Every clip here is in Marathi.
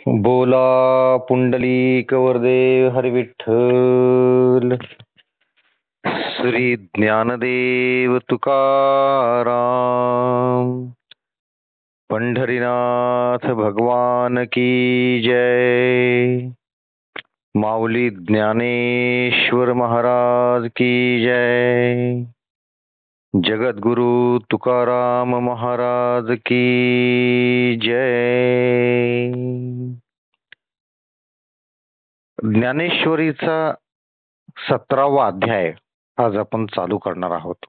बोला पुंडलिक वरदे हरी विठ्ठल. श्री ज्ञानदेव तुकाराम. पंढरीनाथ भगवान की जय. माऊली ज्ञानेश्वर महाराज की जय. जगद्गुरु तुकाराम महाराज की जय. ज्ञानेश्वरीचा 17वा अध्याय आज आपण चालू करणार आहोत.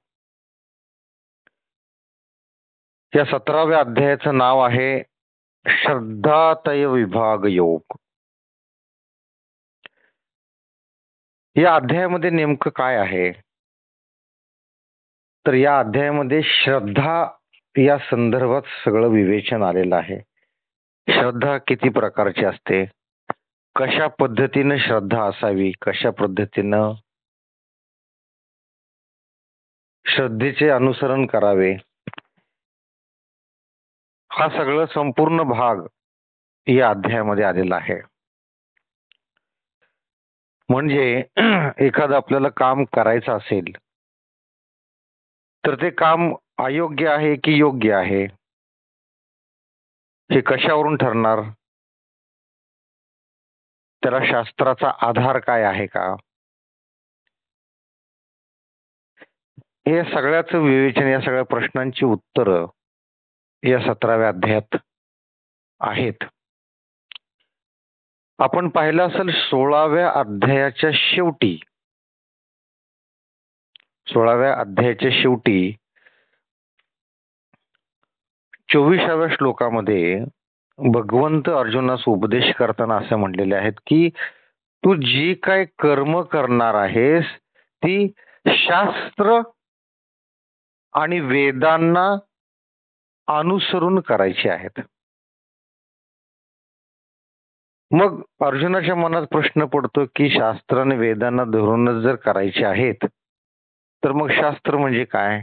या 17व्या अध्यायाचं नाव आहे श्रद्धातय विभाग योग. या अध्यायामध्ये नेमकं काय आहे तर या अध्यायामध्ये श्रद्धा या संदर्भात सगळं विवेचन आलेलं आहे. श्रद्धा किती प्रकारची असते, कशा पद्धतीनं श्रद्धा असावी, कशा पद्धतीनं श्रद्धेचे अनुसरण करावे, हा सगळं संपूर्ण भाग या अध्यायामध्ये आलेला आहे. म्हणजे एखादं आपल्याला काम करायचं असेल तर ते काम अयोग्य आहे की योग्य आहे हे कशावरून ठरणार, त्याला शास्त्राचा आधार काय आहे का, हे सगळ्याच विवेचन, या सगळ्या प्रश्नांची उत्तरं या 17व्या अध्यायात आहेत. आपण पाहिलं असेल 16व्या अध्यायाच्या शेवटी 24व्या श्लोकामध्ये भगवंत अर्जुनास उपदेश करताना असे म्हणलेले आहेत की तू जी काय कर्म करणार आहेस ती शास्त्र आणि वेदांना अनुसरून करायची आहेत. मग अर्जुनाच्या मनात प्रश्न पडतो की शास्त्र आणि वेदांना धरूनच जर करायचे आहेत तर मग शास्त्र म्हणजे काय.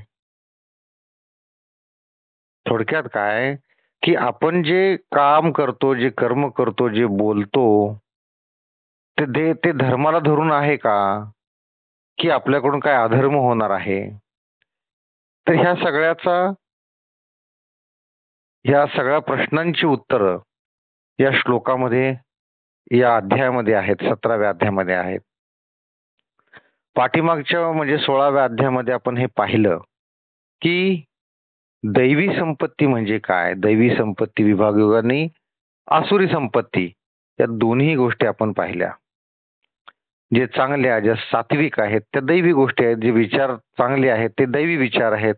थोडक्यात काय की आपण जे काम करतो, जे कर्म करतो, जे बोलतो ते धर्माला धरून आहे का, की आपल्याकडून काय अधर्म होणार आहे. तर ह्या सगळ्या प्रश्नांची उत्तरं या श्लोकामध्ये, या अध्यायामध्ये आहेत, 17व्या अध्यायामध्ये आहेत. पाठीमागच्या म्हणजे 16व्या अध्यायामध्ये आपण हे पाहिलं की दैवी संपत्ती म्हणजे काय, दैवी संपत्ती विभाग योगाने आसुरी संपत्ती, या दोन्ही गोष्टी आपण पाहिल्या. जे चांगल्या, ज्या सात्विक आहेत त्या दैवी गोष्टी आहेत, जे विचार चांगले आहेत ते दैवी विचार आहेत,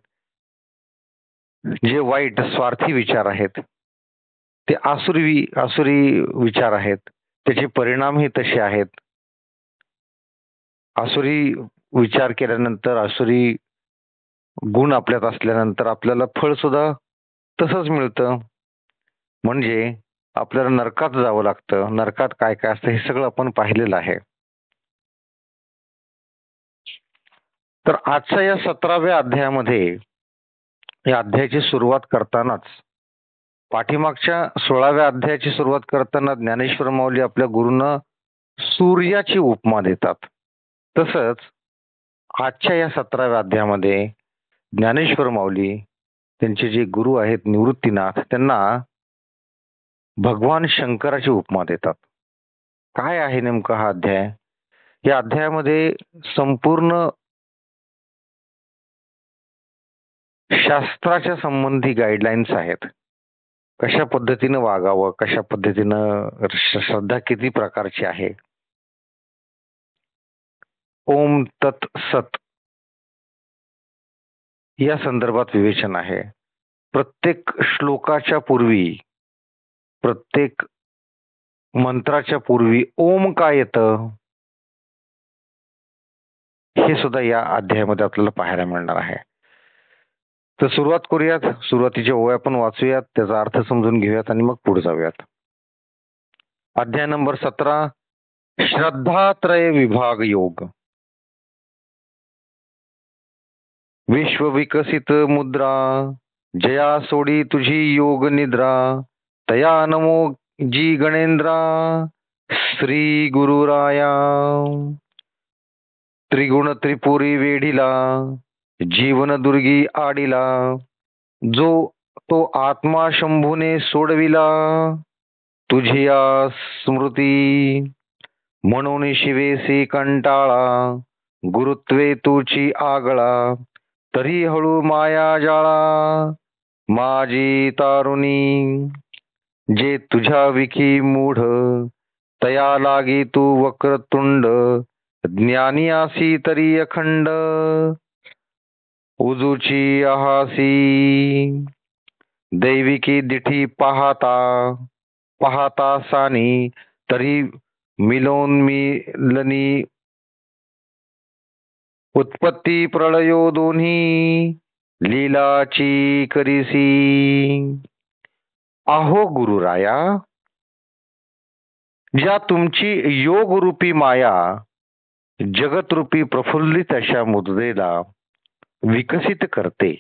जे वाईट स्वार्थी विचार आहेत ते आसुरी विचार आहेत, त्याचे परिणामही तसे आहेत. आसुरी विचार केल्यानंतर, आसुरी गुण आपल्यात असल्यानंतर आपल्याला फळ सुद्धा तसंच मिळतं. म्हणजे आपल्याला नरकात जावं लागतं. नरकात काय काय असतं हे सगळं आपण पाहिलेलं आहे. तर आजच्या या 17व्या अध्यायामध्ये, या अध्यायाची सुरुवात करतानाच, पाठीमागच्या 16व्या अध्यायाची सुरुवात करताना ज्ञानेश्वर माऊली आपल्या गुरूंना सूर्याची उपमा देतात. तसंच आजच्या या 17व्या अध्यायामध्ये ज्ञानेश्वर माऊली, त्यांचे जे गुरु आहेत निवृत्तीनाथ, त्यांना भगवान शंकराची उपमा देतात. काय आहे नेमका हा अध्याय. या अध्यायामध्ये संपूर्ण शास्त्राच्या संबंधी गाईडलाईन्स आहेत. कशा पद्धतीनं वागावं, कशा पद्धतीनं श्रद्धा किती प्रकारची आहे. ओम तत् सत या संदर्भात विवेचन आहे. प्रत्येक श्लोकाच्या पूर्वी, प्रत्येक मंत्राच्या पूर्वी ओम काय येतं हे सुद्धा या अध्यायामध्ये आपल्याला पाहायला मिळणार आहे. तर सुरुवात करूयात. सुरुवातीच्या ओव्या पण वाचूयात, त्याचा अर्थ समजून घेऊयात आणि मग पुढे जाऊयात. अध्याय नंबर 17, श्रद्धात्रय विभाग योग. विश्व विकसित मुद्रा, जया सोडी तुझी योग निद्रा, तया नमो जी गणेंद्रा श्री गुरुराया त्रिगुण त्रिपुरी वेढिला जीवन दुर्गी आडिला जो तो आत्मा शंभूने सोडविला तुझिया स्मृती म्हणून शिवेसी कंटाळा गुरुत्वे तुची आगळा तरी हळू माया जाळा माझी तारुणी जे तुझ्या विखी मूढ तया लागी तू वक्रतुंड ज्ञानी आसी तरी अखंड उजूची आहासी दैविकी दिठी पाहता पाहता सानी तरी मिलोन्मिलनी उत्पत्ती प्रलयो दोन्ही लीलाची करीसी आहो गुरुराया ज्या तुमची योगरूपी माया जगतरूपी प्रफुल्लित अशा मुद्रेला विकसित करते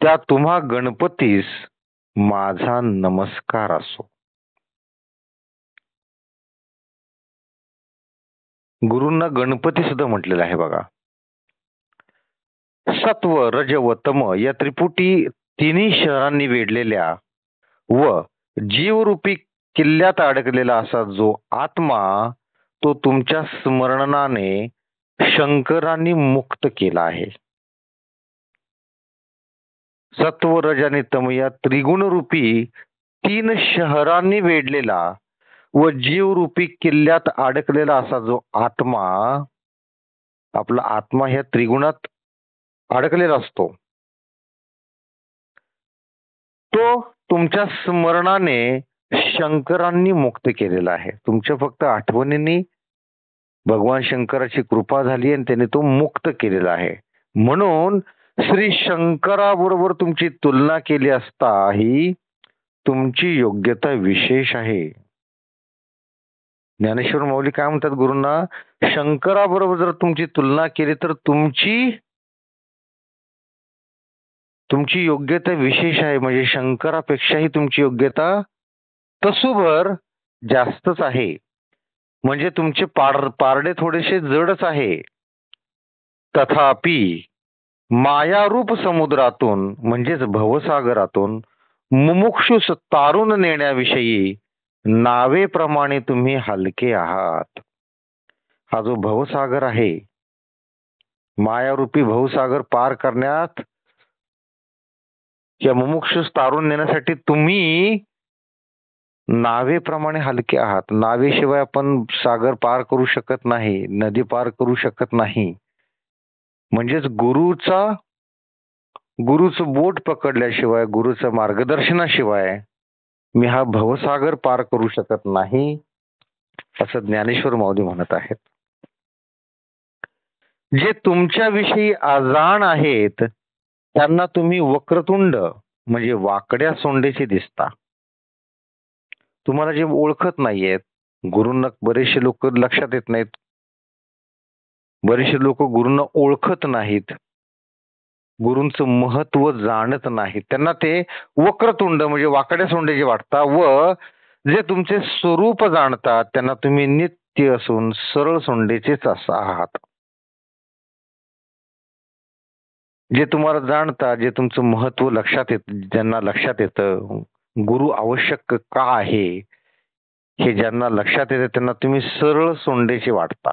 त्या तुम्हा गणपतीस माझा नमस्कार असो. गुरूंना गणपती सुद्धा म्हटलेला आहे बघा. सत्व रज व तम या त्रिपुटी तिन्ही शहरांनी वेढलेल्या व जीवरूपी किल्ल्यात अडकलेला असा जो आत्मा तो तुमच्या स्मरणाने शंकरांनी मुक्त केला आहे. सत्व रज आणि तम या त्रिगुणरूपी तीन शहरांनी वेढलेला व जीवरूपी किल्ल्यात अडकलेला असा जो आत्मा आपला आत्मा ह्या त्रिगुणात अडकलेला असतो तो तुमच्या स्मरणाने शंकरांनी मुक्त केलेला आहे. तुमच्या फक्त आठवणींनी भगवान शंकराची कृपा झाली आणि त्याने तो मुक्त केलेला आहे. म्हणून श्री शंकराबरोबर तुमची तुलना केली असता ही तुमची योग्यता विशेष आहे. ज्ञानेश्वर माऊली काय म्हणतात गुरूंना, शंकराबरोबर जर तुमची तुलना केली तर तुमची योग्यता विशेष आहे. म्हणजे शंकरापेक्षाही तुमची योग्यता तसूभर जास्तच आहे. म्हणजे तुमचे पारडे थोडेसे जडच आहे. तथापि मायारूप समुद्रातून म्हणजेच भवसागरातून मुमुक्षुस तारून नेण्याविषयी नावेप्रमाणे तुम्ही हलके आहात. हा जो भवसागर आहे मायारूपी भवसागर पार करण्यात या मुमुक्षुस तारून नेण्यासाठी तुम्ही नावेप्रमाणे हलके आहात. नावेशिवाय आपण सागर पार करू शकत नाही, नदी पार करू शकत नाही. म्हणजेच गुरुचं बोट पकडल्याशिवाय गुरुचं मार्गदर्शनाशिवाय मी हा भवसागर पार करू शकत नाही असं ज्ञानेश्वर माऊली म्हणत आहेत. जे तुमच्याविषयी अजाण आहेत त्यांना तुम्ही वक्रतुंड म्हणजे वाकड्या सोंडेचे दिसता. तुम्हाला जे ओळखत नाहीयेत, गुरूंना बरेचसे लोक लक्षात येत नाहीत, बरेचसे लोक गुरूंना ओळखत नाहीत, गुरूंचं महत्व जाणत नाहीत, त्यांना ते वक्रतुंड म्हणजे वाकड्या सोंडेचे वाटतात. व जे तुमचे स्वरूप जाणतात त्यांना तुम्ही नित्य असून सरळ सोंडेचेच आहात. जे तुम्हाला जाणतात, जे तुमचं महत्व लक्षात येत, ज्यांना लक्षात येतं गुरु आवश्यक का आहे हे ज्यांना लक्षात येते त्यांना तुम्ही सरळ सोंडेचे वाटता.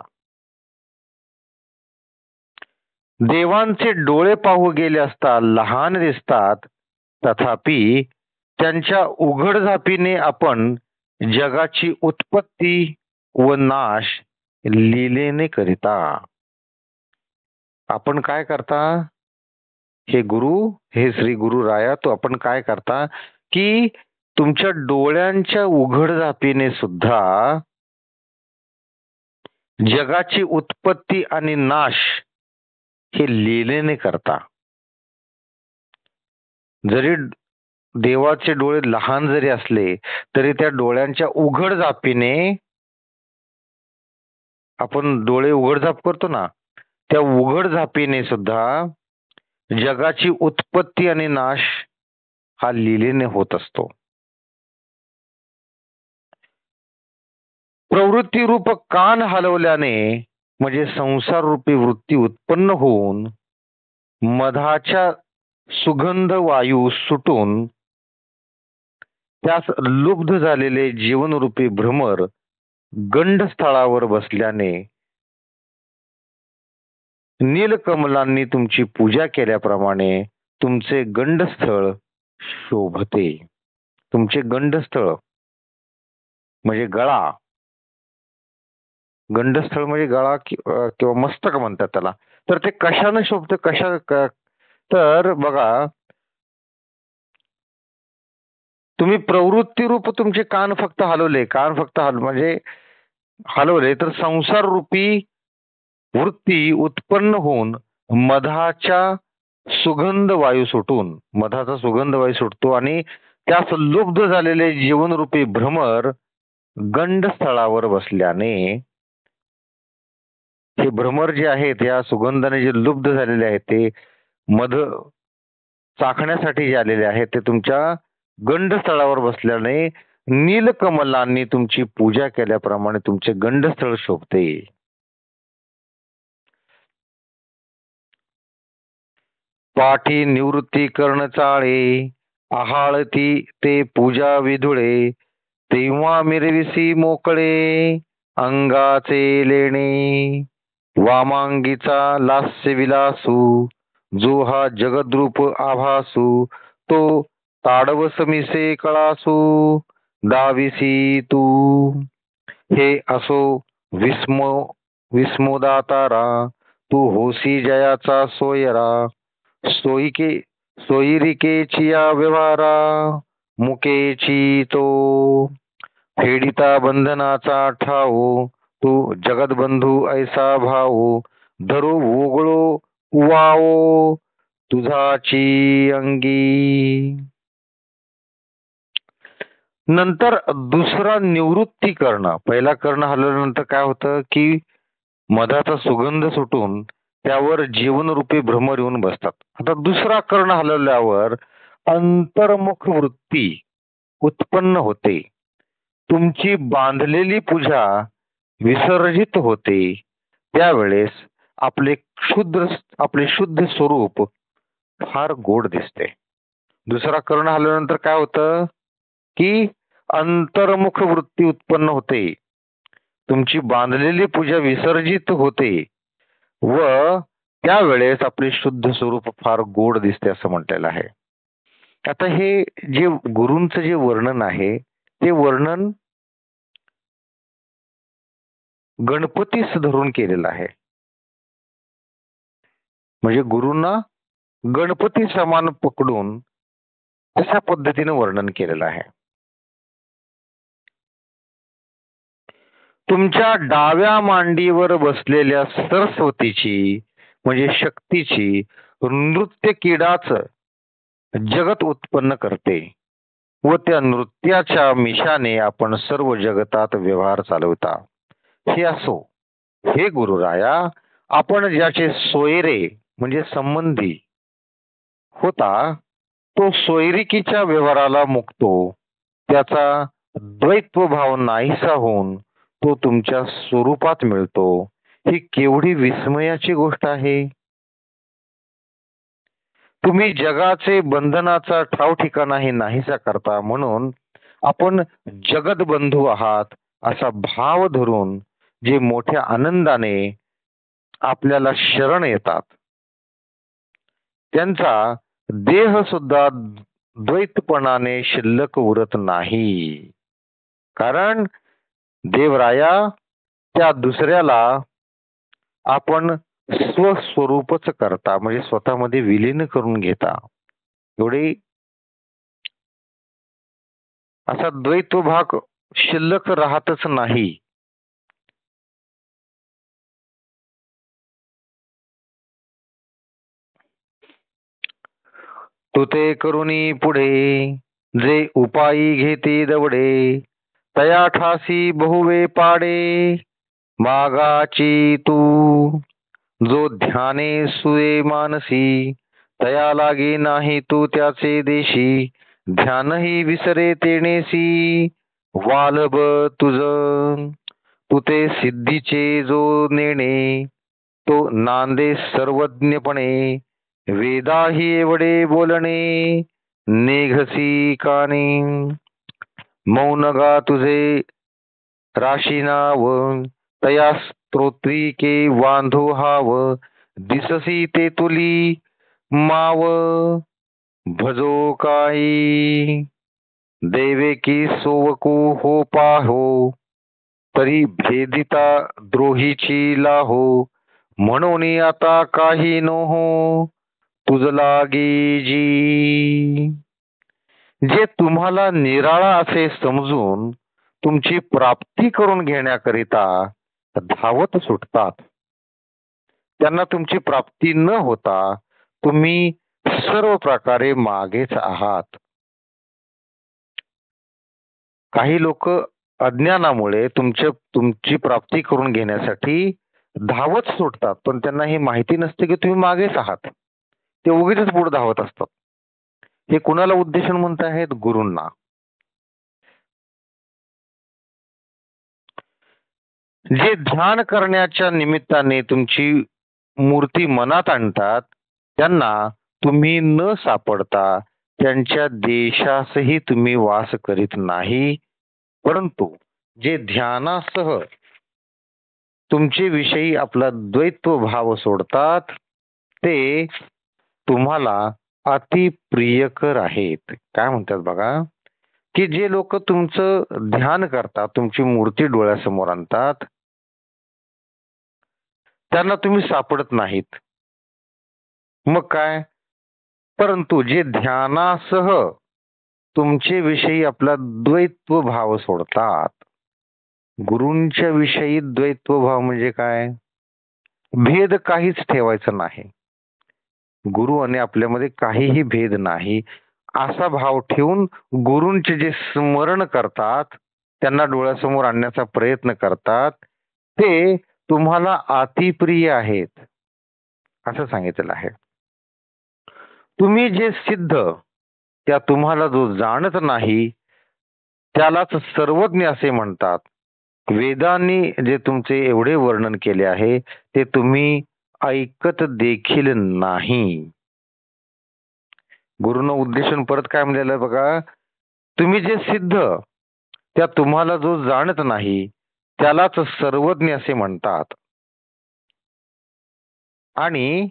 देवांचे डोळे पाहू गेले असता लहान दिसतात, तथापि त्यांच्या उघडझापीने आपण जगाची उत्पत्ती व नाश लीलेने करिता. आपण काय करता हे श्री गुरु राया, तो आपण काय करता की तुमच्या डोळ्यांच्या उघडझापीने सुद्धा जगाची उत्पत्ती आणि नाश हे लीलेने करता. जरी देवाचे डोळे लहान जरी असले तरी त्या डोळ्यांच्या उघडझापीने आपण डोळे उघडझाप करतो ना, त्या उघडझापीने सुद्धा जगाची उत्पत्ती आणि नाश हा लीलेने होत असतो. प्रवृत्ती रूप कान हलवल्याने म्हणजे संसार रूपी वृत्ती उत्पन्न होऊन मधाच्या सुगंध वायू सुटून त्यास लुब्ध झालेले जीवनरूपी भ्रमर गंडस्थळावर बसल्याने नीलकमलांनी तुमची पूजा केल्याप्रमाणे तुमचे गंडस्थळ शोभते. तुमचे गंडस्थळ म्हणजे गळा, गंडस्थळ म्हणजे गळा किंवा मस्तक म्हणतात त्याला. तर ते कशानं शोभतं, तर बघा, तुम्ही प्रवृत्ती रूप तुमचे कान फक्त हलवले, म्हणजे हलवले, तर संसार रूपी वृत्ती उत्पन्न होऊन मधाचा सुगंध वायू सुटतो आणि त्यास लुब्ध झालेले जीवनरूपी भ्रमर गंडस्थळावर बसल्याने, हे भ्रमर जे आहेत या सुगंधाने जे लुब्ध झालेले आहेत ते मध चाखण्यासाठी जे आलेले आहेत ते तुमच्या गंडस्थळावर बसल्याने नीलकमलांनी तुमची पूजा केल्याप्रमाणे तुमचे गंडस्थळ शोभते. पाठी निवृत्ती कर्ण चाळे, आहाळती ते पूजा विधुळे, तेव्हा मिरविसी मोकळे अंगाचे लेणे. वामांगीचा लास्य विलासू, जो हा जगद्रूप आभासू, तो ताडवस मिसे कळासू, दाविसी तू. हे असो विस्मोदातारा, तू होसी जयाचा सोयरा. सोयिरिकेची या व्यवहारा, मुकेची तो. फेडिता बंधनाचा ठाऊ, तू जगदबंधू ऐसा भाऊ. धरो वोगळो उवाओ, तुझाची अंगी. नंतर दुसरा निवृत्ती कर्ण. पहिला कर्ण हलवल्यानंतर काय होतं की मधाचा सुगंध सुटून त्यावर जीवनरूपी भ्रमर येऊन बसतात. आता दुसरा कर्ण हलवल्यावर अंतर्मुख वृत्ती उत्पन्न होते. तुमची बांधलेली पूजा विसर्जित होते. त्यावेळेस आपले शुद्ध स्वरूप फार गोड दिसते. दुसरा कर्ण हलवल्यानंतर काय होतं की अंतर्मुख वृत्ती उत्पन्न होते. तुमची बांधलेली पूजा विसर्जित होते व त्यावेळेस आपले शुद्ध स्वरूप फार गोड दिसते असं म्हटलेलं आहे. आता हे जे गुरूंचं जे वर्णन आहे ते वर्णन गणपतीस धरून केलेलं आहे. म्हणजे गुरूंना गणपती समान पकडून तशा पद्धतीने वर्णन केलेलं आहे. तुमच्या डाव्या मांडीवर बसलेल्या सरस्वतीची म्हणजे शक्तीची नृत्य क्रीडाच जगत उत्पन्न करते व त्या नृत्याच्या मिशाने आपण सर्व जगतात व्यवहार चालवता. हे असो, हे गुरुराया, आपण ज्याचे सोयरे म्हणजे संबंधी होता तो सोयरिकीच्या व्यवहाराला मुक्तो. त्याचा द्वैत्व भाव नाहीसा होऊन तो तुमच्या स्वरूपात मिळतो. ही केवढी विस्मयाची गोष्ट आहे. तुम्ही जगाचे बंधनाचा ठाव ठिकाणा हे नाहीसा करता, म्हणून आपण जगदबंधू आहात असा भाव धरून जे मोठ्या आनंदाने आपल्याला शरण येतात त्यांचा देह सुद्धा द्वैतपणाने शिल्लक उरत नाही. कारण देवराया त्या दुसऱ्याला आपण स्वस्वरूपच करता म्हणजे स्वतःमध्ये विलीन करून घेता. एवढे असा द्वैत भाग शिल्लक राहतच नाही. तो ते करुणी पुढे जे उपायी घेते दवडे, तया ठासी बहुवे पाडे. मागाची तू जो ध्याने सुये मानसी, तया लागे नाही तू त्याचे देशी. ध्यानही विसरे तेणेसी, वालभ तुझ. तू ते सिद्धीचे जो नेणे, तो नांदे सर्वज्ञपणे. वेदाही एवढे बोलणे, नेघसी कानी. मौन गा तुझे राशी नाव, तया स्तोत्रिके वांधो हाव. दिससी ते तुली माव, भजो काही. देवे की सोवकू हो पाहो, तरी भेदिता द्रोहीची लाहो. म्हणून आता काही नोहो, तुझ लागी जी. जे तुम्हाला निराळा असे समजून तुमची प्राप्ती करून घेण्याकरिता धावत सुटतात, त्यांना तुमची प्राप्ती न होता तुम्ही सर्व प्रकारे मागेच आहात. काही लोक अज्ञानामुळे तुमची प्राप्ती करून घेण्यासाठी धावत सुटतात, पण त्यांना हे माहिती नसते की तुम्ही मागेच आहात. ते उगीच पुढे धावत असतात. हे कुणाला उद्देशून म्हणत आहेत? गुरूंना. जे ध्यान करण्याच्या निमित्ताने तुमची मूर्ती मनात आणतात, त्यांना तुम्ही न सापडता त्यांच्या देशासही तुम्ही वास करीत नाही. परंतु जे ध्यानासह तुमचे विषयी आपला द्वैत्व भाव सोडतात, ते तुम्हाला अति प्रियकर आहेत. काय म्हणतात बघा, की जे लोक तुमचं ध्यान करतात, तुमची मूर्ती डोळ्यासमोर आणतात, त्यांना तुम्ही सापडत नाहीत. मग काय? परंतु जे ध्यानासह तुमचे विषयी आपला द्वैत्व भाव सोडतात. गुरूंच्या विषयी द्वैत्व भाव म्हणजे काय? भेद काहीच ठेवायचा नाही. गुरु आणि आपल्यामध्ये काहीही भेद नाही असा भाव ठेवून गुरूंचे जे स्मरण करतात, त्यांना डोळ्यासमोर आणण्याचा प्रयत्न करतात, ते तुम्हाला अतिप्रिय आहेत असं सांगितलेलं आहे. तुम्ही जे सिद्ध, त्या तुम्हाला जो जाणत नाही त्यालाच सर्वज्ञ असे म्हणतात. वेदांनी जे तुमचे एवढे वर्णन केले आहे ते तुम्ही ऐकत देखील नाही. गुरुनं उद्देशून परत काय म्हणलेलं बघा, तुम्ही जे सिद्ध, त्या तुम्हाला जो जाणत नाही त्यालाच सर्वज्ञ असे म्हणतात. आणि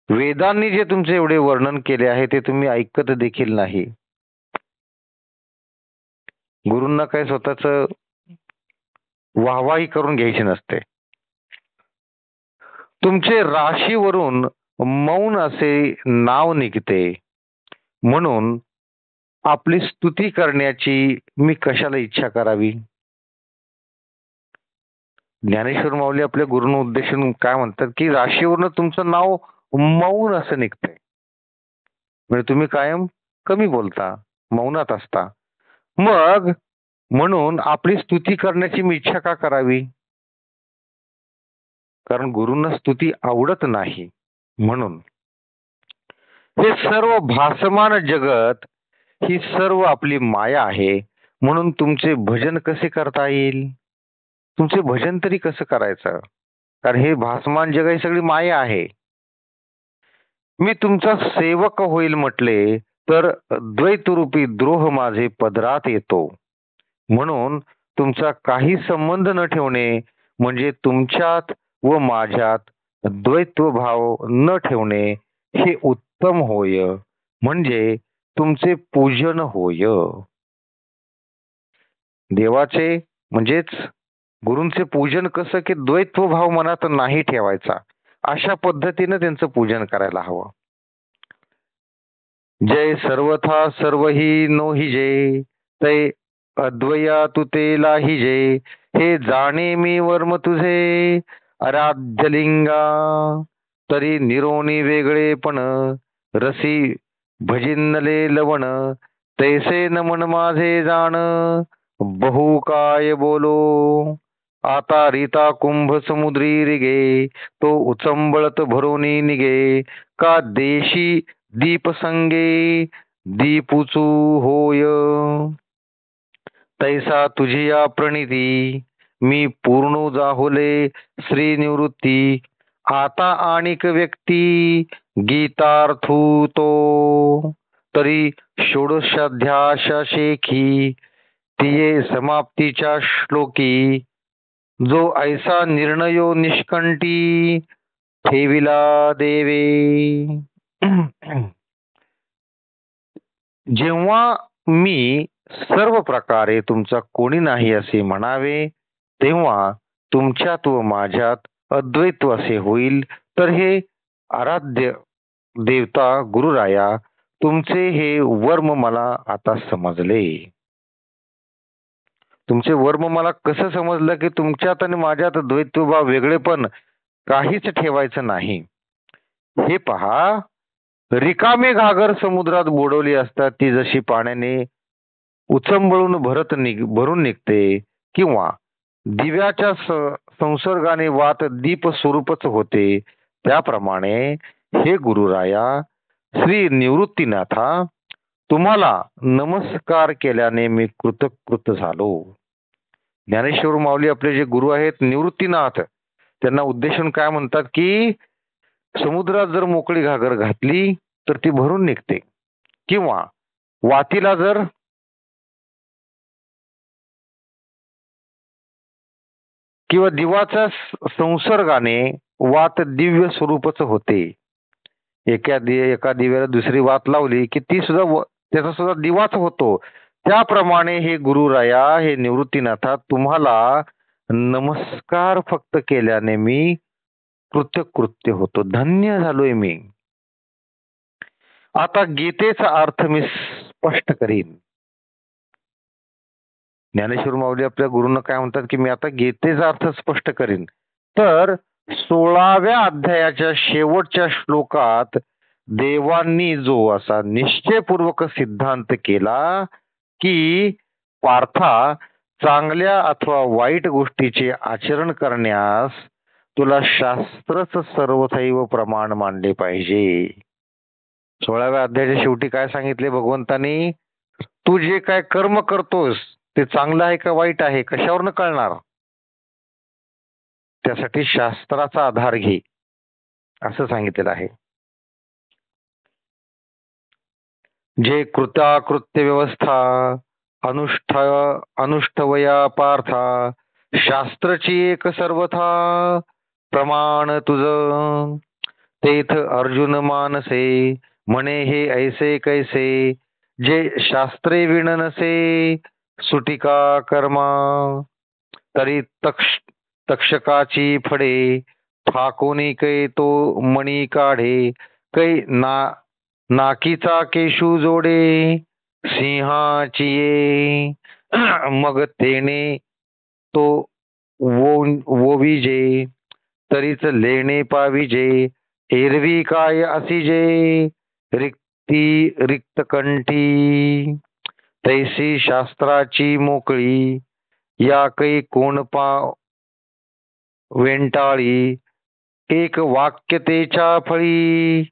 वेदांनी जे तुमचे एवढे वर्णन केले आहे ते तुम्ही ऐकत देखील नाही. गुरूंना काय स्वतःच वाहवाही करून घ्यायची नसते. तुमचे राशीवरून मौन असे नाव निघते, म्हणून आपली स्तुती करण्याची मी कशाला इच्छा करावी. ज्ञानेश्वर माऊली आपल्या गुरूंना उद्देशून काय म्हणतात, की राशीवरून तुमचं नाव मौन असं निघतंय, म्हणजे तुम्ही कायम कमी बोलता, मौनात असता. मग म्हणून आपली स्तुती करण्याची मी इच्छा का करावी? कारण गुरूंना स्तुती आवडत नाही. म्हणून हे सर्व भासमान जगत ही सर्व आपली माया आहे. म्हणून तुमचे भजन कसे करता येईल? तुमचे भजन तरी कसं करायचं? कारण हे भासमान जग ही सगळी माया आहे. मी तुमचा सेवक होईल म्हटले तर द्वैतरूपी द्रोह माझे पदरात येतो. म्हणून तुमचा काही संबंध न ठेवणे म्हणजे तुमच्यात व माझ्यात द्वैत्व भाव न ठेवणे हे उत्तम होय, म्हणजे तुमचे पूजन होय. देवाचे म्हणजेच गुरूंचे पूजन कसं, की द्वैत्व भाव मनात नाही ठेवायचा, अशा पद्धतीनं त्यांचं पूजन करायला हवं. जय सर्वथा सर्वही नोहिजे, तै अद्वया तू ते लाहिजे. हे जाणे मी वर्म तुझे आराध्यलिंगा, तरी निरोनी वेगळेपण रसी भजिनले लवण. तैसे नमन माझे जाण, बहु काय बोलो. आता रीता कुंभ समुद्री रिगे, तो उचंबळत भरोनी निगे. का देशी दीप संगे दीपुचू होय. तैसा तुझिया प्रणिती मी पूर्ण जाहोले श्री निवृत्ती, आता आणिक व्यक्ती गीतार्थू तो, तरी षोडशाध्यायशेखी तिये समाप्तीच्या श्लोकी, जो ऐसा निर्णयो निष्कंठी ठेविला देवे. जेव्हा मी सर्व प्रकारे तुमचा कोणी नाही असे म्हणावे, तेव्हा तुमच्यात व माझ्यात अद्वैत्व असे होईल. तर हे आराध्य देवता गुरुराया, तुमचे हे वर्म मला आता समजले. तुमचे वर्म मला कसं समजलं की तुमच्यात आणि माझ्यात द्वैत्वभाव वेगळेपण काहीच ठेवायचं नाही. हे पहा, रिकामे घागर समुद्रात बुडवली असतात ती जशी पाण्याने उचंबळून भरून निघते, किंवा दिव्याच्या संसर्गाने वात दीप स्वरूपच होते, त्याप्रमाणे हे गुरुराया श्री निवृत्तीनाथा, तुम्हाला नमस्कार केल्याने मी कृतकृत झालो. ज्ञानेश्वर माऊली आपले जे गुरु आहेत निवृत्तीनाथ, त्यांना उद्देशून काय म्हणतात की समुद्रात जर मोकळी घागर घातली तर ती भरून निघते, किंवा वातीला जर किंवा दिवाच्या संसर्गाने वात दिव्य स्वरूपच होते. एका दिव्याला दुसरी वात लावली की ती सुद्धा त्याचा सुद्धा दिवाच होतो. त्याप्रमाणे हे गुरुराया, हे निवृत्तीनाथा, तुम्हाला नमस्कार फक्त केल्याने मी कृतकृत्य होतो, धन्य झालोय मी. आता गीतेचा अर्थ मी स्पष्ट करीन. ज्ञानेश्वर माऊली आपल्या गुरुंना काय म्हणतात की मी आता गीतेचा अर्थ स्पष्ट करीन. तर 16व्या अध्यायाच्या शेवटच्या श्लोकात देवांनी जो असा निश्चयपूर्वक सिद्धांत केला की पार्था, चांगल्या अथवा वाईट गोष्टीचे आचरण करण्यास तुला शास्त्रच सर्वथैव प्रमाण मानले पाहिजे. 16व्या अध्यायाच्या शेवटी काय सांगितले भगवंतांनी? तू जे काय कर्म करतोस ते चांगलं आहे का वाईट आहे कशावरनं कळणार? त्यासाठी शास्त्राचा आधार घे असं सांगितलेलं आहे. जे कृत्य व्यवस्था अनुष्ठवया पार्था, शास्त्रची एक सर्वथा प्रमाण तुझ. तेथ अर्जुन मानसे म्हणे हे ऐसे कैसे, जे शास्त्रे विण नसे सुटिका कर्मा. तरी तक्षकाची फडे ठाकोनी कै तो मणी काढे, कै नाकीचा केशू जोडे सिंहाची ये. मग तेने तो वोविजे, तरीच लेणे पाविजे. एरवी काय असिजे रिक्त कंठी, तैसी शास्त्राची मोकळी. या कै कोण वेंटाळी, एक वाक्य तेच्या फळी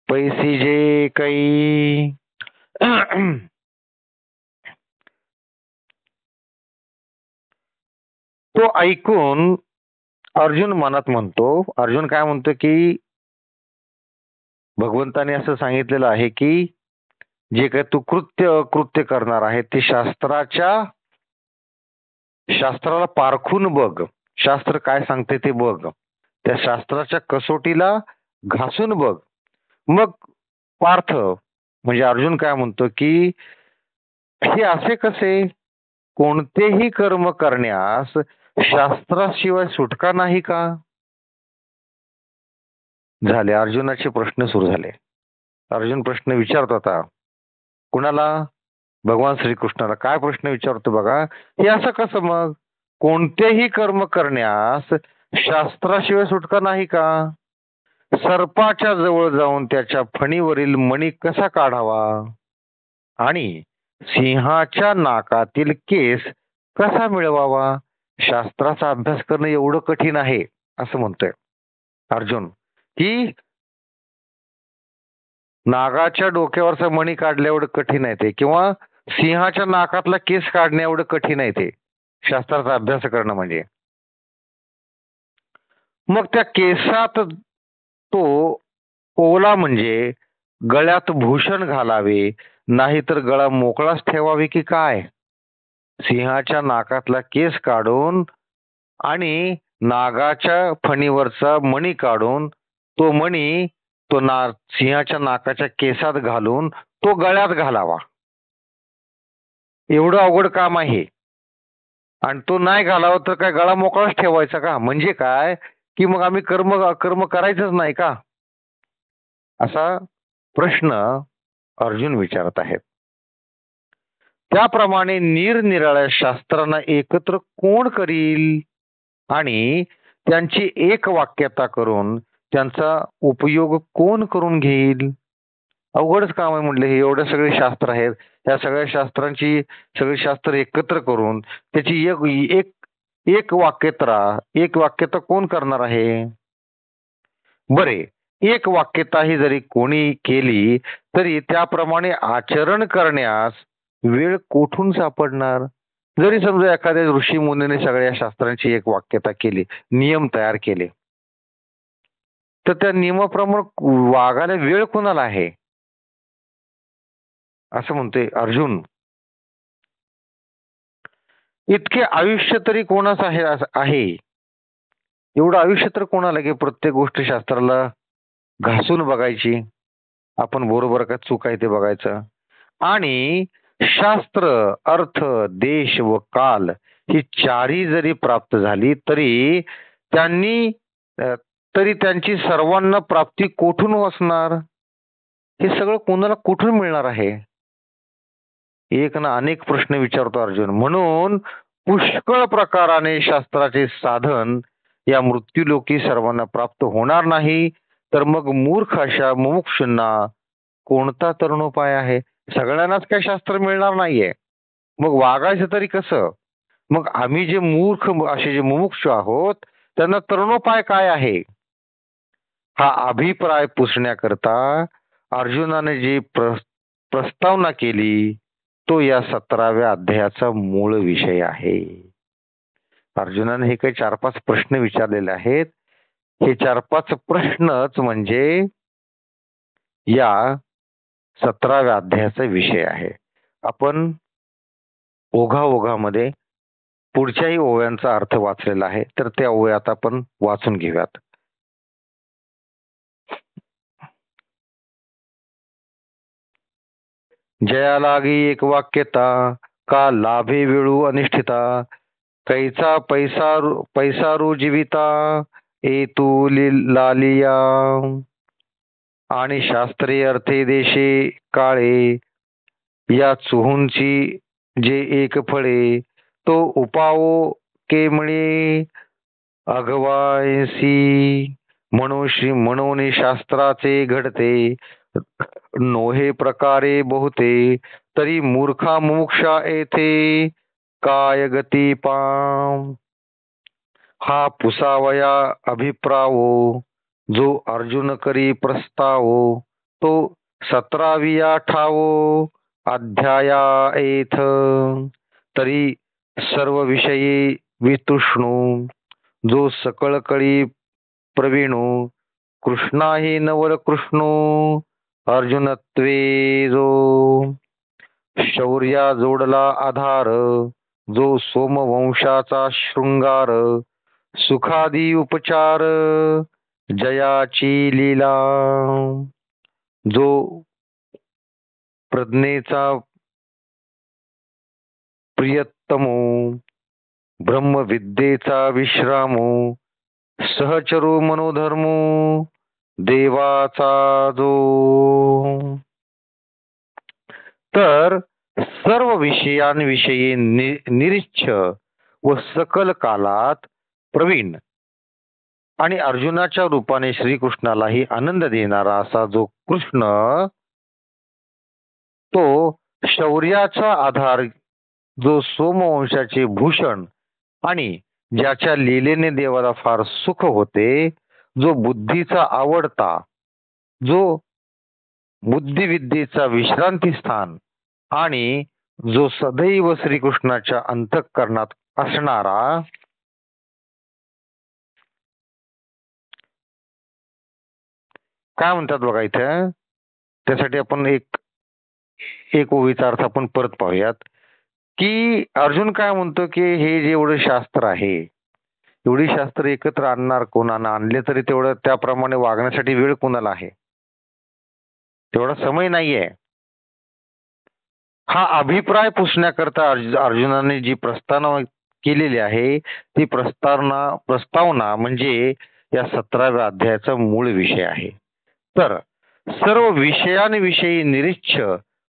पैसी जे कै. तो ऐकून अर्जुन मनात म्हणतो, अर्जुन काय म्हणतो की भगवंताने असं सांगितलेलं आहे की जे काय तू कृत्य करणार आहे ते शास्त्राला पारखून बघ. शास्त्र काय सांगते ते बघ, त्या शास्त्राच्या कसोटीला घासून बघ. मग पार्थ म्हणजे अर्जुन काय म्हणतो की हे असे कसे, कोणतेही कर्म करण्यास शास्त्राशिवाय सुटका नाही का? झाले अर्जुनाचे प्रश्न सुरू झाले. अर्जुन प्रश्न विचारत होता कुणाला? भगवान श्रीकृष्णाला. काय प्रश्न विचारतो बघा, हे असं कसं मग, कोणतेही कर्म करण्यास शास्त्राशिवाय सुटका नाही का? सर्पाच्या जवळ जाऊन त्याच्या फणीवरील मणी कसा काढावा आणि सिंहाच्या नाकातील केस कसा मिळवावा? शास्त्राचा अभ्यास करणं एवढं कठीण आहे असं म्हणतोय अर्जुन की नागाच्या डोक्यावरचा मणी काढल्या एवढं कठीण आहे ते, किंवा सिंहाच्या नाकातला केस काढण्या एवढं कठीण आहे ते. शास्त्राचा अभ्यास करणं म्हणजे. मग त्या केसात तो ओला म्हणजे गळ्यात भूषण घालावे, नाहीतर गळा मोकळाच ठेवावे की काय? सिंहाच्या नाकातला केस काढून आणि नागाच्या फणीवरचा मणी काढून तो मणी तो सिंहाच्या नाकाच्या केसात घालून तो गळ्यात घालावा. एवढं अवघड काम आहे. आणि तो नाही घालावा तर काय गळा मोकळाच ठेवायचा का? म्हणजे काय की मग आम्ही कर्म कर्म करायचंच नाही का? असा प्रश्न अर्जुन विचारत आहेत. त्याप्रमाणे निरनिराळ्या शास्त्रांना एकत्र कोण करील आणि त्यांची एक वाक्यता करून त्यांचा उपयोग कोण करून घेईल? अवघडच काम आहे म्हटलं हे. एवढे सगळे शास्त्र आहेत, या सगळ्या शास्त्रांची सगळी शास्त्र एकत्र करून त्याची एक एक एक वाक्यता कोण करणार आहे? बरे, एक वाक्यता ही जरी कोणी केली तरी त्याप्रमाणे आचरण करण्यास वेळ कोठून सापडणार? जरी समजा एखाद्या ऋषी मुनीने सगळ्या शास्त्रांची एक वाक्यता केली, नियम तयार केले, तर त्या नियमाप्रमाणे वागायला वेळ कोणाला आहे? असं म्हणतोय अर्जुन. इतके आयुष्य तरी कोणाच आहे? एवढं आयुष्य तर कोणाला की प्रत्येक गोष्ट शास्त्राला घासून बघायची, आपण बरोबर का चूक आहे ते बघायचं. आणि शास्त्र, अर्थ, देश व काल ही चारही जरी प्राप्त झाली तरी त्यांची सर्वांना प्राप्ती कोठून असणार? हे सगळं कोणाला कुठून मिळणार आहे? एक ना अनेक प्रश्न विचारतो अर्जुन. म्हणून पुष्कळ प्रकाराने शास्त्राचे साधन या मृत्यूलोकी सर्वांना प्राप्त होणार नाही, तर मग मूर्ख अशा मुमुक्षूंना कोणता तरुणोपाय आहे? सगळ्यांनाच काही शास्त्र मिळणार नाहीये, मग वागायचं तरी कसं? मग आम्ही जे मूर्ख असे जे मुमुक्षू आहोत त्यांना तरुणोपाय काय आहे? हा अभिप्राय पुसण्याकरता अर्जुनाने जी प्रस्तावना केली तो या 17व्या अध्यायाचा मूळ विषय आहे. अर्जुनाने हे काही 4-5 प्रश्न विचारलेले आहेत. हे 4-5 प्रश्नच म्हणजे या 17व्या अध्यायाचा विषय आहे. आपण ओघाओघामध्ये पुढच्याही ओव्यांचा अर्थ वाचलेला आहे, तर त्या ओव्या आता आपण वाचून घेऊयात. जया लागी एक वाक्यता, का लाभे वेळू अनिष्ठिता, कैचा पैसा रुजीविता, एतू लालिया, आणि शास्त्रे अर्थे देशे काळे, या चुहूंची जे एक फळे, तो उपावो केमळे अगवायसी, म्हणून शास्त्राचे घडते नोहे प्रकारे बहुते, तरी मूर्खा मुमुक्षा येथे काय गती पाम. हा पुसावया अभिप्रावो, जो अर्जुन करी प्रस्तावो, तो 17व्या ठावो अध्याया येथ. तरी सर्व विषयी वितृष्णू, जो सकळ कळी प्रवीणू, कृष्णाही नवल कृष्णू अर्जुनत्वे जो. शौर्या जोडला आधार, जो सोमवंशाचा शृंगार, सुखादी उपचार जयाची लीला, जो प्रज्ञेचा प्रियतमो, ब्रह्मविद्येचा विश्रामो, सहचरो मनोधर्मो देवाचा जो. तर सर्व विषयांविषयी निरीच्छ व सकल कालात प्रवीण आणि अर्जुनाच्या रूपाने श्रीकृष्णालाही आनंद देणारा असा जो कृष्ण, तो शौर्याचा आधार, जो सोमवंशाचे भूषण आणि ज्याच्या लीलेने देवाला फार सुख होते, जो बुद्धीचा आवडता, जो बुद्धिविद्येचा विश्रांती स्थान आणि जो सदैव श्रीकृष्णाच्या अंतःकरणात असणारा काय म्हणतात बघा इथं, त्यासाठी आपण एक एक ओळीचा अर्थ आपण परत पाहूयात की अर्जुन काय म्हणतो की हे जे एवढं शास्त्र आहे, एवढी शास्त्र एकत्र आणणार कोणाला, आणले तरी तेवढं त्याप्रमाणे वागण्यासाठी वेळ कोणाला आहे, तेवढा समय नाहीये. हा अभिप्राय पुसण्याकरता अर्जुनाने जी प्रस्तावना केलेली आहे ती प्रस्तावना म्हणजे या 17व्या अध्यायाचा मूळ विषय आहे. तर सर्व विषयांविषयी निरीच्छ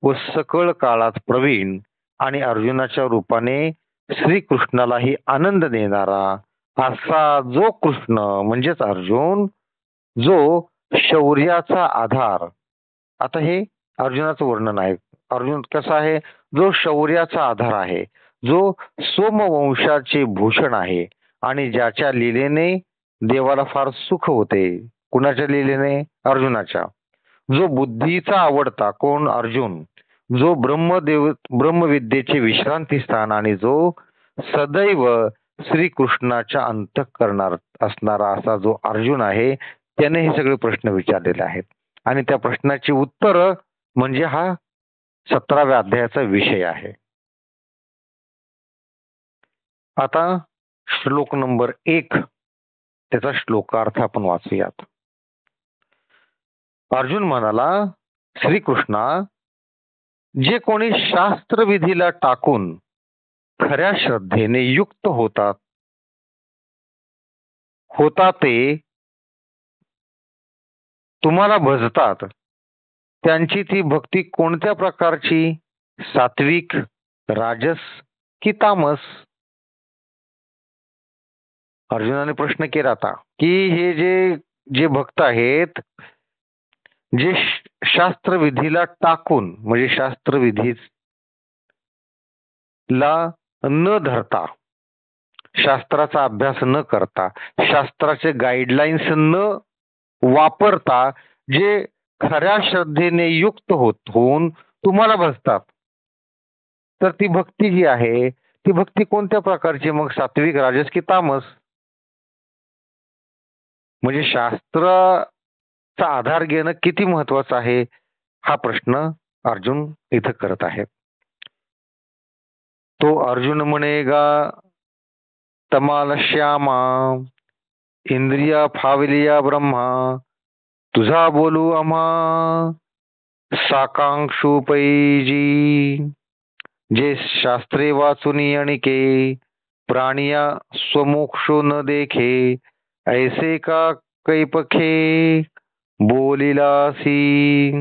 व सकळ काळात प्रवीण आणि अर्जुनाच्या रूपाने श्रीकृष्णालाही आनंद देणारा असा जो कृष्ण म्हणजेच अर्जुन, जो शौर्याचा आधार, आता हे अर्जुनाचं वर्णन आहे. अर्जुन कसा आहे, जो शौर्याचा आधार आहे, जो सोमवंशाचे भूषण आहे आणि ज्याच्या लीलेने देवाला फार सुख होते. कुणाच्या लीलेने? अर्जुनाच्या. जो बुद्धीचा आवडता कोण? अर्जुन. जो ब्रह्मविद्येचे विश्रांती स्थान आणि जो सदैव श्रीकृष्णाच्या अंतःकरणात असणारा असा जो अर्जुन आहे, त्याने हे सगळे प्रश्न विचारलेले आहेत आणि त्या प्रश्नाची उत्तर म्हणजे हा 17व्या अध्यायाचा विषय आहे. आता श्लोक नंबर 1 त्याचा श्लोकार्थ आपण वाचूयात. अर्जुन म्हणाला, श्रीकृष्णा, जे कोणी शास्त्रविधीला टाकून खऱ्या श्रद्धेने युक्त होता ते तुम्हाला भजतात, त्यांची ती भक्ती कोणत्या प्रकारची? सात्विक, राजस की तामस? अर्जुनाने प्रश्न केला होता की हे जे भक्त आहेत, जे शास्त्रविधीला टाकून म्हणजे शास्त्रविधीला न धरता, शास्त्राचा अभ्यास न करता, शास्त्राचे गाईडलाईन्स न वापरता जे खऱ्या श्रद्धेने युक्त होऊन तुम्हाला भजतात, तर ती भक्ती जी आहे ती भक्ती कोणत्या प्रकारची? मग सात्विक, राजस की तामस? म्हणजे शास्त्राचा आधार घेणं किती महत्वाचं आहे हा प्रश्न अर्जुन इथं करत आहे. तो अर्जुन म्हणेगा, तमाल श्यामा, इंद्रिया फावलिया ब्रह्मा, तुझा बोलू आम्हा साकांक्षू पैजी, जे शास्त्रे वाचून अणिके प्राणिया स्वमोक्षो न देखे, ऐसे का कैपखे बोलिलासी,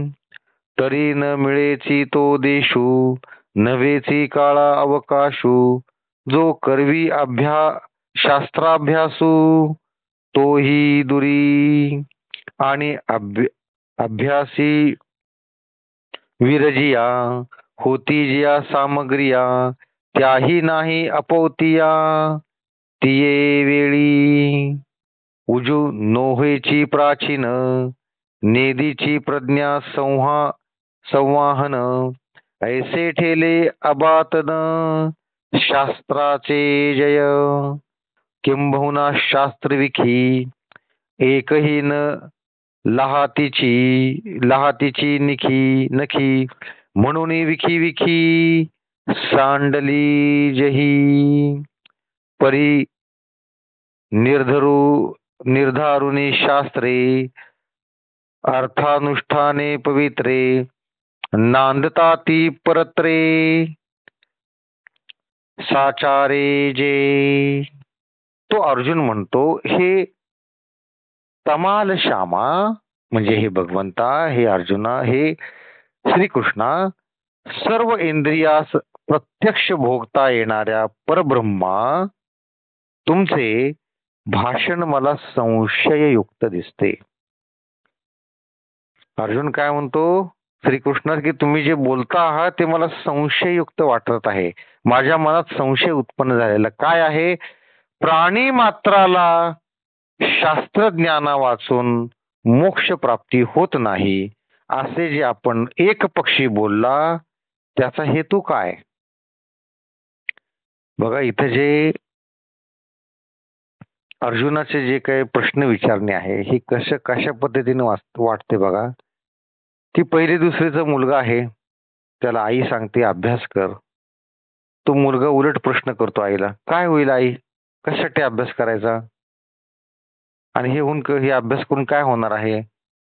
तरी न मिळेची तो देशू, नव्हेची काळा अवकाशू, जो करवी शास्त्राभ्यासू तोही दुरी, आणि अभ्यासी विरजिया होती जिया सामग्रिया, त्याही नाही अपवतिया तिये वेळी, उजू नोहेची प्राचीन नेदीची प्रज्ञा संवाहन, ऐसे ठेले अबातन शास्त्राचे जय, किंबहुना शास्त्रविखी एकही न लहातीची नखी, म्हणून विखी विखी सांडली जही, परी निर्धारुनी शास्त्रे अर्थानुष्ठाने पवित्रे, नांदता ती परत्रे साचारे जे. तो अर्जुन म्हणतो, हे तमाल श्यामा म्हणजे हे भगवंता, हे अर्जुना, हे श्रीकृष्णा, सर्व इंद्रियास प्रत्यक्ष भोगता येणाऱ्या परब्रह्मा, तुमचे भाषण मला संशययुक्त दिसते. अर्जुन काय म्हणतो श्रीकृष्णा की तुम्ही जे बोलता आहात ते मला संशययुक्त वाटत आहे. माझ्या मनात संशय उत्पन्न झालेला काय आहे? प्राणी मात्राला शास्त्रज्ञाना वाचून मोक्ष प्राप्ती होत नाही असे जे आपण एक पक्षी बोलला, त्याचा हेतू काय? बघा इथे जे अर्जुनाचे जे काही प्रश्न विचारणे आहे ही कशा पद्धतीने वाटते बघा, की पहिली दुसरीचा मुलगा आहे, त्याला आई सांगते अभ्यास कर. तो मुलगा उलट प्रश्न करतो आईला, काय होईल आई, कशासाठी अभ्यास करायचा, आणि हे अभ्यास करून काय होणार आहे,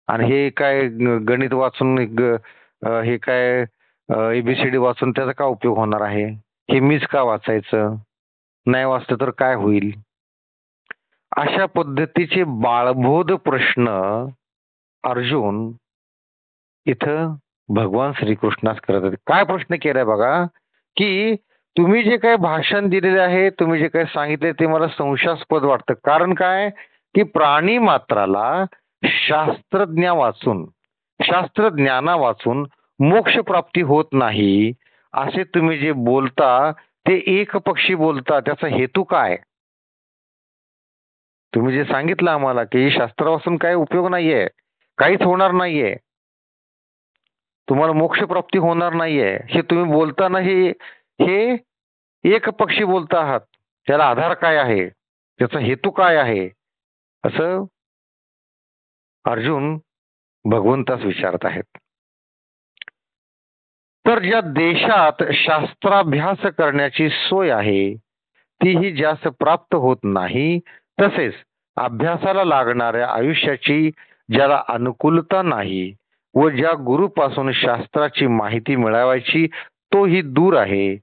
आणि हे काय गणित वाचून हे काय एबीसीडी वाचून त्याचा काय उपयोग होणार आहे, हे मीच का वाचायचं, नाही वाचलं तर काय होईल. अशा पद्धतीचे बाळबोध प्रश्न अर्जुन इथं भगवान श्रीकृष्णास करत होते. काय प्रश्न केलाय बघा, की तुम्ही जे काही भाषण दिलेले आहे, तुम्ही जे काही सांगितले ते मला संशयास्पद वाटतं. कारण काय, की प्राणी मात्राला शास्त्रज्ञा वाचून शास्त्रज्ञाना वाचून मोक्ष प्राप्ती होत नाही असे तुम्ही जे बोलता ते एकपक्षी बोलता. त्याचा हेतू काय? तुम्ही जे सांगितलं आम्हाला की शास्त्र वाचून काही उपयोग नाहीये, काहीच होणार नाहीये, तुम्हाला मोक्ष प्राप्ती होणार नाहीये, हे तुम्ही बोलताना हे एक पक्षी बोलता आहात. त्याला आधार काय आहे, त्याचा हेतू काय आहे, असं अर्जुन भगवंतास विचारत आहेत. तर ज्या देशात शास्त्राभ्यास करण्याची सोय आहे तीही जास्त प्राप्त होत नाही, तसेच अभ्यासाला लागणाऱ्या आयुष्याची ज्याला अनुकूलता नाही व ज्या गुरुपासून शास्त्राची माहिती मिळवायची तोही दूर आहे,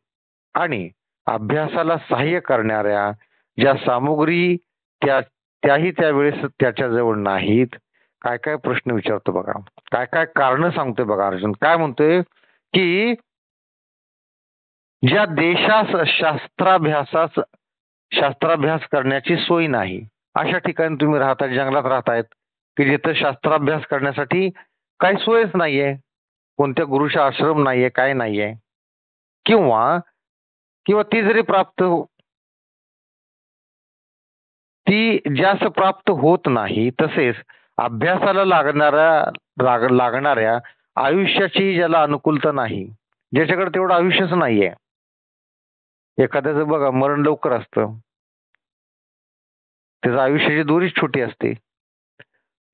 आणि अभ्यासाला सहाय्य करणाऱ्या ज्या सामुग्री त्याही त्यावेळेस त्याच्याजवळ नाहीत. काय काय प्रश्न विचारतो बघा, काय काय कारण सांगतोय बघा अर्जुन. काय म्हणतोय, की ज्या देशास शास्त्राभ्यास करण्याची सोय नाही, अशा ठिकाणी तुम्ही राहताय, जंगलात राहतायत, की जिथं शास्त्राभ्यास करण्यासाठी काही सोयच नाहीये, कोणत्या गुरुचा आश्रम नाहीये, काय नाहीये, किंवा किंवा ती जरी ती जास्त प्राप्त होत नाही, तसेच अभ्यासाला लागणाऱ्या आयुष्याची ज्याला अनुकूलता नाही, ज्याच्याकडे तेवढं आयुष्यच नाहीये. एखाद्याचं बघा मरण लवकर असतं, त्याचं आयुष्याची दोरीच छोटी असते.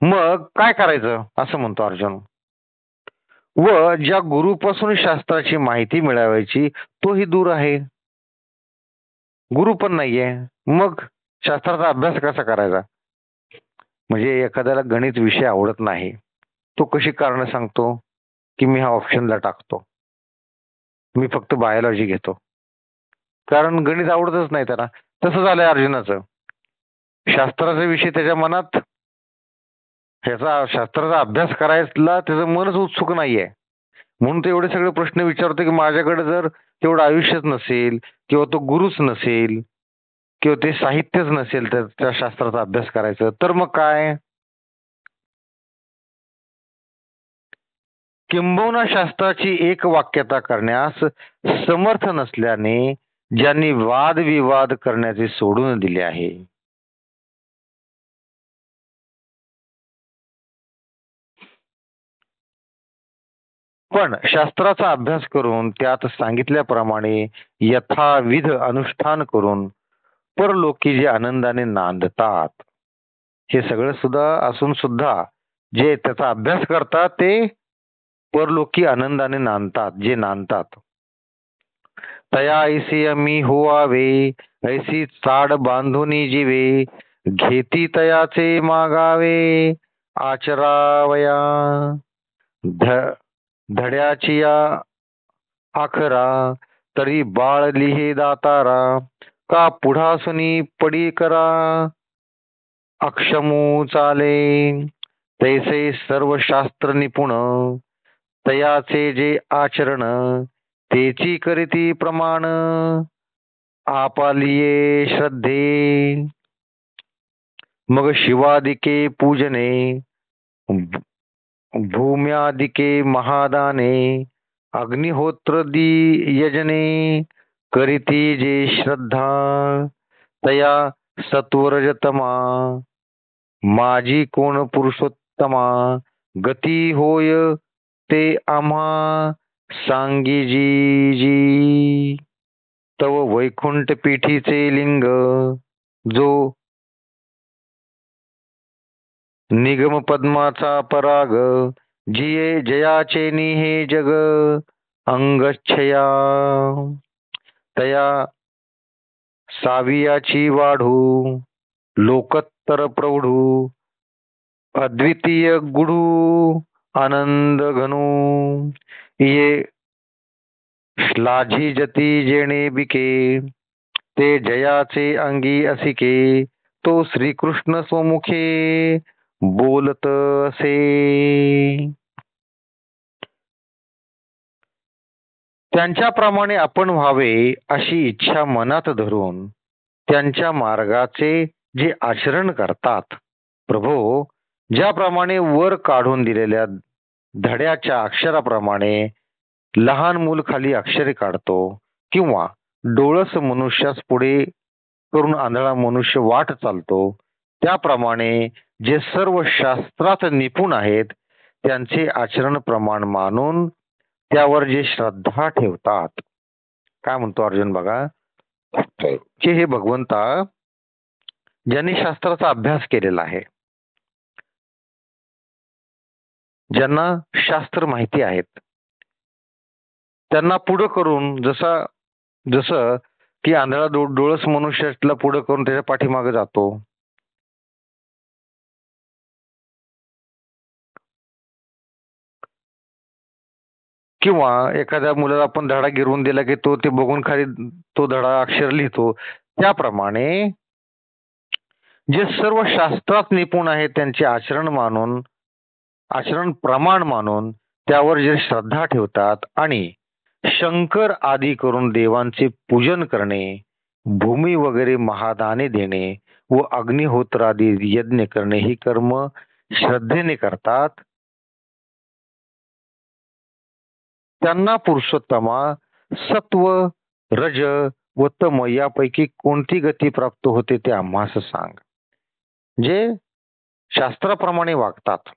मग काय करायचं असं म्हणतो अर्जुन. व ज्या गुरुपासून शास्त्राची माहिती मिळवायची तोही दूर आहे, गुरु पण नाहीये, मग शास्त्राचा अभ्यास कसा करायचा. म्हणजे एखाद्याला गणित विषय आवडत नाही, तो कशी कारण सांगतो, की मी हा ऑप्शनला टाकतो, मी फक्त बायोलॉजी घेतो, कारण गणित आवडतच नाही त्याला. तसं झालंय अर्जुनाचं. शास्त्राचा विषय त्याच्या मनात, ह्याचा शास्त्राचा अभ्यास करायला त्याचं मनच उत्सुक नाहीये, म्हणून तो एवढे सगळे प्रश्न विचारतो, की माझ्याकडे जर तेवढं आयुष्यच नसेल, किंवा तो गुरुच नसेल, किंवा ते साहित्यच नसेल तर त्या शास्त्राचा अभ्यास करायचं, तर मग काय. किंबहुना शास्त्राची एक वाक्यता करण्यास समर्थ नसल्याने ज्यांनी वादविवाद करण्याचे सोडून दिले आहे. पण शास्त्राचा अभ्यास करून त्यात सांगितल्याप्रमाणे यथाविध अनुष्ठान करून परलोकी जे आनंदाने नांदतात, हे सगळं सुद्धा असून सुद्धा जे त्याचा अभ्यास करतात ते परलोकी आनंदाने नांदतात, जे नांदतात. तया ऐसी अमी होवावे, ऐसी चाड बांधुनी जीवे, घेती तयाचे मागावे आचरावया. धड्याची या आखरा, तरी बाळ लिहे दातारा, का पुढासुनी पडी करा अक्षमू चाले. तैसे सर्व शास्त्र निपुण, तयाचे जे आचरण, तेची करीती प्रमाण, आपालिये श्रद्धे. मग शिवादिके पूजने, भूम्यादिके महादाने, अग्निहोत्र यजने, करीती जे श्रद्धा, तया सत्वरजतमा, माझी कोण पुरुषोत्तमा, गती होय ते आम्हा सांगी जी जी. तव वैकुंठ पीठीचे लिंग, जो निगम पद्माचा पराग, जिये जयाचे निहे जग अंगच्छया, तया सावियाची वाढू लोकत्तर प्रौढू, अद्वितीय गुढू आनंद घनू, ये श्लाघी जती जेणे बिके, ते जयाचे अंगी असिके, तो श्रीकृष्ण स्वमुखे बोलत असे. त्यांच्याप्रमाणे आपण व्हावे अशी इच्छा मनात धरून त्यांच्या मार्गाचे जे आचरण करतात, प्रभो, ज्याप्रमाणे वर काढून दिलेल्या धड्याच्या अक्षराप्रमाणे लहान मूल खाली अक्षरे काढतो, किंवा डोळस मनुष्यास पुढे करून आंधळा मनुष्य वाट चालतो, त्याप्रमाणे जे सर्व शास्त्रात निपुण आहेत त्यांचे आचरण प्रमाण मानून त्यावर जे श्रद्धा ठेवतात. काय म्हणतो अर्जुन बघा, की हे भगवंता, ज्यांनी शास्त्राचा अभ्यास केलेला आहे, ज्यांना शास्त्र माहिती आहेत, त्यांना पुढं करून जसं की आंधळा डोळस मनुष्याला पुढं करून त्याच्या पाठीमागे जातो, किंवा एखाद्या मुलाला आपण धडा गिरवून दिला की तो ते बघून खाली तो धडा अक्षर लिहितो, त्याप्रमाणे जे सर्व शास्त्रात निपुण आहेत त्यांचे आचरण प्रमाण मानून त्यावर जे श्रद्धा ठेवतात आणि शंकर आदी करून देवांचे पूजन करणे, भूमी वगैरे महादाने देणे व अग्निहोत्रादी यज्ञ करणे ही कर्म श्रद्धेने करतात, त्यांना पुरुषोत्तमा सत्व, रज व तम यापैकी कोणती गती प्राप्त होते ते आम्हास सांग. जे शास्त्राप्रमाणे वागतात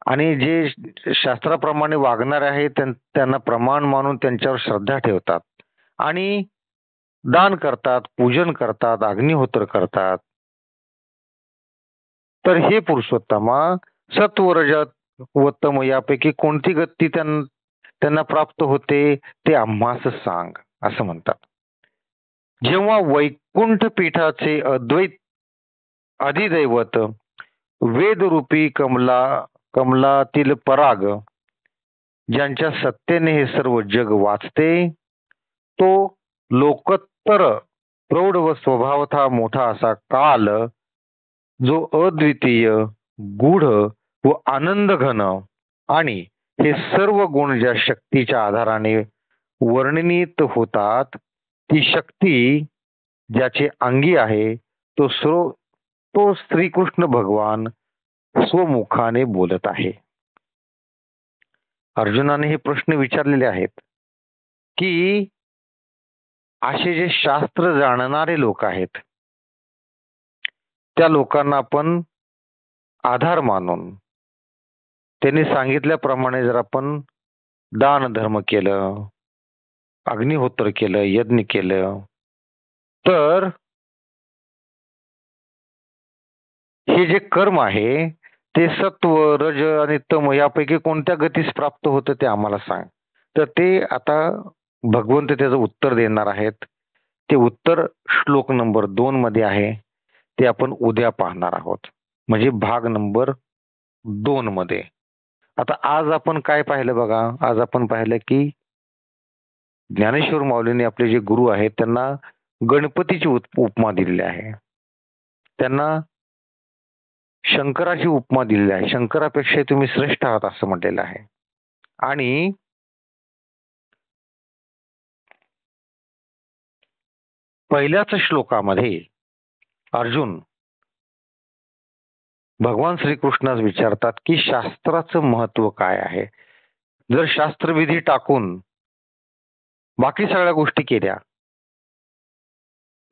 आणि जे शास्त्राप्रमाणे वागणारे आहेत त्यांना प्रमाण मानून त्यांच्यावर श्रद्धा ठेवतात आणि दान करतात, पूजन करतात, अग्निहोत्र करतात, तर हे पुरुषोत्तमा सत्व, रज व तम यापैकी कोणती गती त्यांना प्राप्त होते ते आम्हास सांग असं म्हणतात. जेव्हा वैकुंठ पीठाचे अद्वैत अधिदैवत वेदरूपी कमलातील पराग, ज्यांच्या सत्तेने हे सर्व जग वाचते, तो लोकोत्तर प्रौढ व स्वभावतः मोठा असा काल, जो अद्वितीय, गूढ व आनंद घन आणि हे सर्व गुण ज्या शक्तीच्या आधाराने वर्णनित होतात, ती शक्ती ज्याचे अंगी आहे, तो श्रीकृष्ण भगवान स्वमुखाने बोलत आहे. अर्जुनाने हे प्रश्न विचारलेले आहेत की असे जे शास्त्र जाणणारे लोक आहेत त्या लोकांना आपण आधार मानून त्यांनी सांगितल्याप्रमाणे जर आपण दान धर्म केलं, अग्निहोत्र केलं, यज्ञ केलं, तर हे जे कर्म आहे ते सत्व, रज आणि तम यापैकी कोणत्या गतीस प्राप्त होतं ते आम्हाला सांग. तर ते आता भगवंत त्याचं उत्तर देणार आहेत. ते उत्तर श्लोक नंबर 2 मध्ये आहे, ते आपण उद्या पाहणार आहोत, म्हणजे भाग नंबर 2 मध्ये. आता आज आपण काय पाहिलं बघा, आज आपण पाहिलं की ज्ञानेश्वर माऊलींनी आपले जे गुरु आहेत त्यांना गणपतीची उपमा दिलेली आहे, त्यांना शंकराची उपमा दिलेली आहे, शंकरापेक्षा तुम्ही श्रेष्ठ आहात असं म्हटलेलं आहे. आणि पहिल्याच श्लोकामध्ये अर्जुन भगवान श्रीकृष्णास विचारतात की शास्त्राचं महत्व काय आहे. जर शास्त्रविधी टाकून बाकी सगळ्या गोष्टी केल्या,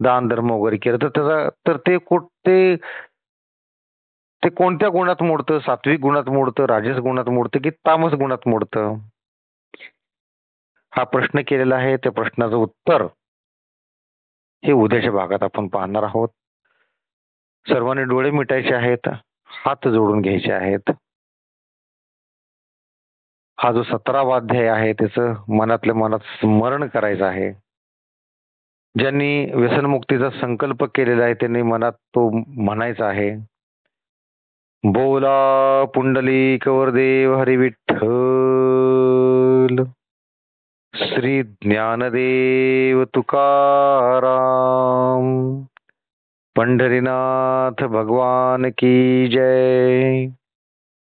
दान धर्म वगैरे केलं, तर ते कोणत्या गुणात मोडतं? सात्विक गुणात मोडतं, राजस गुणात मोडतं की तामस गुणात मोडतं? हा प्रश्न केलेला आहे. त्या प्रश्नाचं उत्तर हे उद्याच्या भागात आपण पाहणार आहोत. सर्वांनी डोळे मिटायचे आहेत, हात जोडून घ्यायचे आहेत. हा जो 17वा अध्याय आहे त्याचं मनातल्या मनात स्मरण करायचं आहे. ज्यांनी व्यसनमुक्तीचा संकल्प केलेला आहे त्यांनी मनात तो म्हणायचा आहे. बोला पुंडलिक वरदेव हरी विठ्ठल, श्री ज्ञानदेव तुकाराम, पंढरीनाथ भगवान की जय,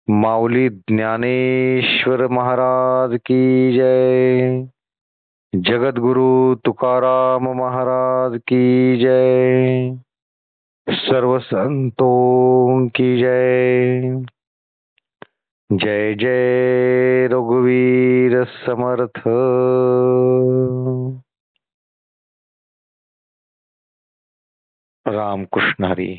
माऊली ज्ञानेश्वर महाराज की जय, जगद्गुरु तुकाराम महाराज की जय, सर्व संतों की जय. जय जय रघुवीर समर्थ. रामकृष्ण हरी.